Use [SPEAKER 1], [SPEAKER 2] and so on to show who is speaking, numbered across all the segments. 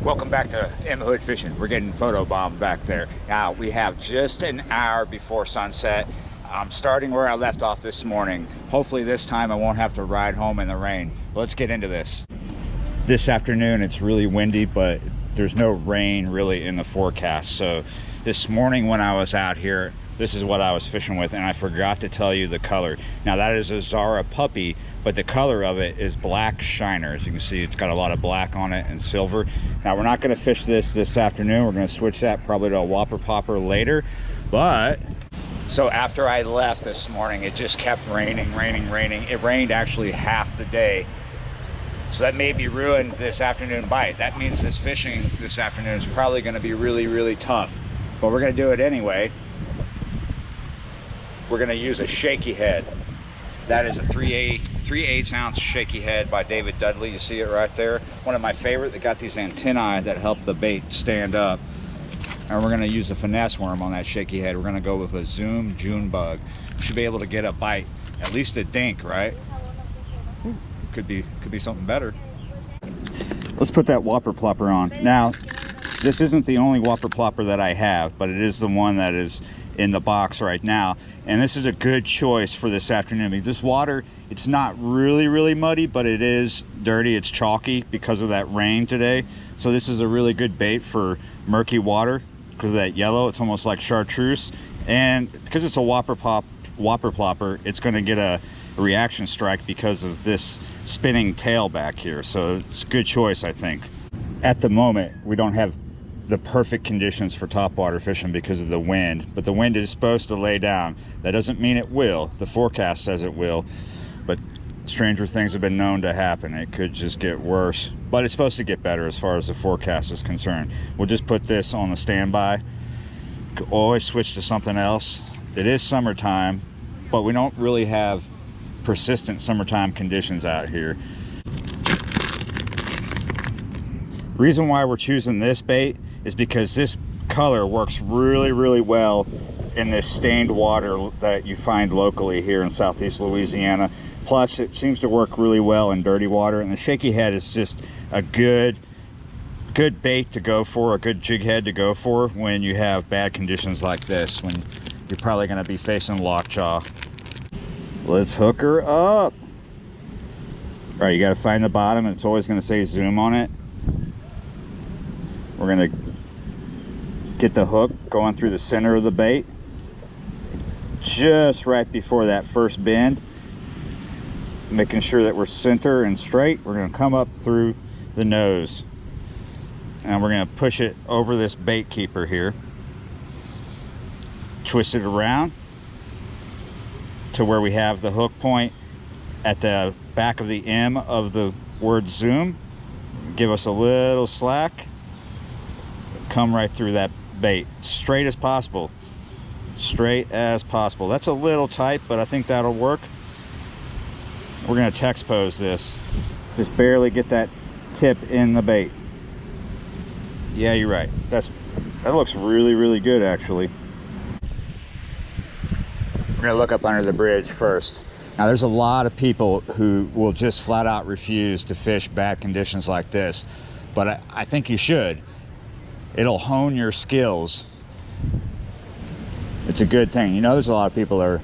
[SPEAKER 1] Welcome back to M Hood Fishing. We're getting photobombed back there. Now we have just an hour before sunset. I'm starting where I left off this morning. Hopefully this time I won't have to ride home in the rain. Let's get into this. This afternoon it's really windy, but there's no rain really in the forecast. So this morning when I was out here, this is what I was fishing with, and I forgot to tell you the color. Now that is a Zara puppy, but the color of it is black shiner. As you can see, it's got a lot of black on it and silver. Now we're not gonna fish this afternoon. We're gonna switch that probably to a whopper popper later. But, so after I left this morning, it just kept raining. It rained actually half the day. So that maybe ruined this afternoon bite. That means this fishing this afternoon is probably gonna be really tough. But we're gonna do it anyway. We're gonna use a shaky head. That is a 3/8 ounce shaky head by David Dudley. You see it right there. One of my favorite. They got these antennae that help the bait stand up. And we're gonna use a finesse worm on that shaky head. We're gonna go with a Zoom June bug. Should be able to get a bite, at least a dink, right? Ooh, could be something better. Let's put that whopper plopper on. Now, this isn't the only whopper plopper that I have, but it is the one that is in the box right now, and this is a good choice for this afternoon because this water, it's not really muddy, but it is dirty. It's chalky because of that rain today. So this is a really good bait for murky water because of that yellow. It's almost like chartreuse, and because it's a whopper plopper, it's going to get a reaction strike because of this spinning tail back here. So it's a good choice, I think. At the moment, we don't have the perfect conditions for topwater fishing because of the wind, but the wind is supposed to lay down. That doesn't mean it will. The forecast says it will, but stranger things have been known to happen. It could just get worse, but it's supposed to get better as far as the forecast is concerned. We'll just put this on the standby. Could always switch to something else. It is summertime, but we don't really have persistent summertime conditions out here. The reason why we're choosing this bait is because this color works really well in this stained water that you find locally here in southeast Louisiana. Plus it seems to work really well in dirty water, and the shaky head is just a good bait to go for, a good jig head to go for when you have bad conditions like this, when you're probably going to be facing lockjaw. Let's hook her up. All right, you got to find the bottom, and it's always going to say zoom on it. We're going to get the hook going through the center of the bait, just right before that first bend, making sure that we're center and straight. We're going to come up through the nose, and we're going to push it over this bait keeper here, twist it around to where we have the hook point at the back of the M of the word zoom. Give us a little slack, come right through that bait, straight as possible. That's a little tight, but I think that'll work. We're going to text pose this. Just barely get that tip in the bait. Yeah, you're right. That looks really good, actually. We're going to look up under the bridge first. Now, there's a lot of people who will just flat out refuse to fish bad conditions like this, but I think you should. It'll hone your skills. It's a good thing. You know, there's a lot of people that are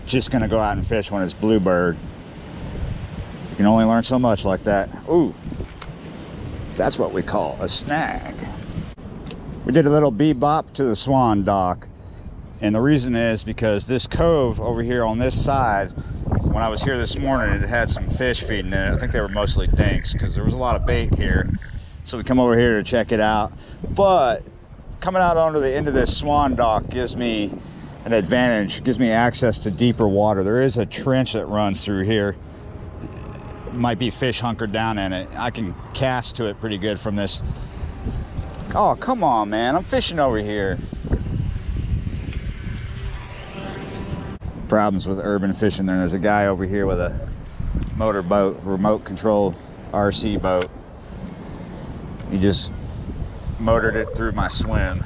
[SPEAKER 1] just going to go out and fish when it's bluebird. You can only learn so much like that. Ooh, that's what we call a snag. We did a little bebop to the Swan dock, and the reason is because this cove over here on this side, when I was here this morning, it had some fish feeding in it. I think they were mostly dinks because there was a lot of bait here. So we come over here to check it out, but coming out onto the end of this Swan dock gives me an advantage, gives me access to deeper water. There is a trench that runs through here. Might be fish hunkered down in it. I can cast to it pretty good from this. Oh, come on, man. I'm fishing over here. Problems with urban fishing. There's a guy over here with a motor boat, remote control RC boat. He just motored it through my swim.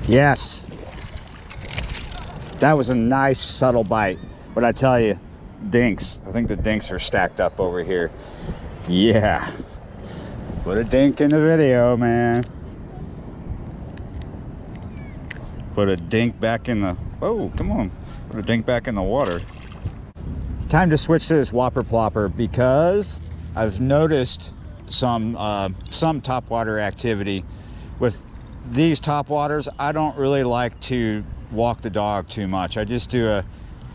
[SPEAKER 1] Yes. That was a nice subtle bite. But I tell you, dinks. I think the dinks are stacked up over here. Yeah. Put a dink in the video, man. Put a dink back in the... Oh, come on. Put a dink back in the water. Time to switch to this whopper plopper because I've noticed some topwater activity. With these topwaters, I don't really like to walk the dog too much. I just do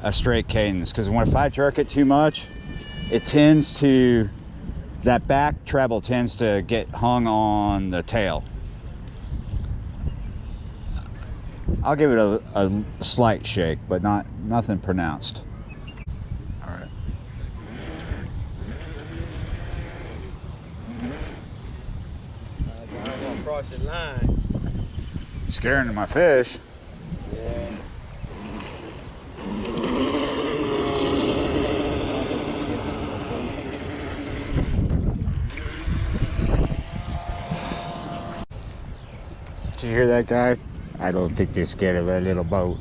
[SPEAKER 1] a straight cadence, because if I jerk it too much, it tends to... that back treble tends to get hung on the tail. I'll give it a slight shake, but nothing pronounced. All right.
[SPEAKER 2] I don't want to cross the line.
[SPEAKER 1] Scaring my fish.
[SPEAKER 2] Yeah.
[SPEAKER 1] Did you hear that guy? I don't think they're scared of that little boat.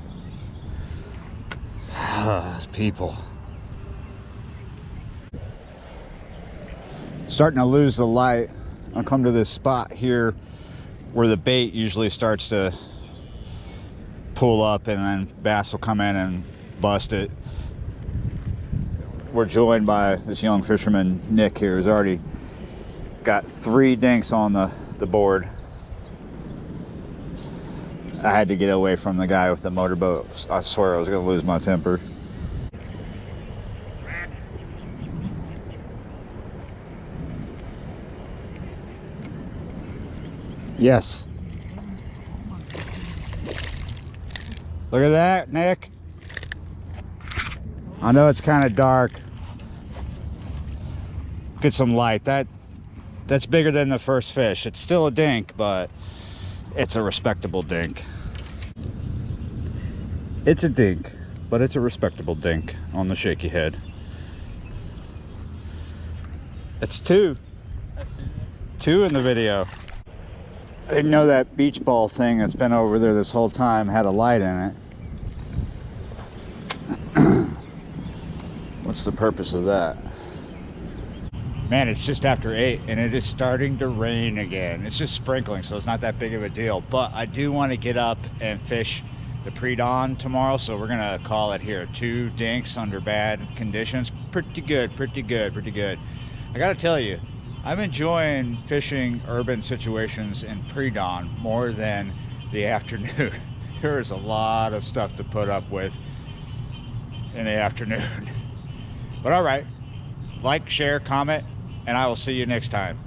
[SPEAKER 1] Those people. Starting to lose the light. I'll come to this spot here where the bait usually starts to pull up, and then bass will come in and bust it. We're joined by this young fisherman, Nick, here, who's already got 3 dinks on the board. I had to get away from the guy with the motorboat. I swear I was going to lose my temper. Yes. Look at that, Nick. I know it's kind of dark. Get some light. That's bigger than the first fish. It's still a dink, but it's a respectable dink. It's a dink, but it's a respectable dink on the shaky head. It's 2.
[SPEAKER 2] That's
[SPEAKER 1] 2 in the video. I didn't know that beach ball thing that's been over there this whole time had a light in it. What's the purpose of that? Man, it's just after 8 and it is starting to rain again. It's just sprinkling, so it's not that big of a deal. But I do want to get up and fish the pre-dawn tomorrow, so we're gonna call it here. 2 dinks under bad conditions. Pretty good, pretty good, pretty good. I gotta tell you, I'm enjoying fishing urban situations in pre-dawn more than the afternoon. There is a lot of stuff to put up with in the afternoon. But all right, like, share, comment, and I will see you next time.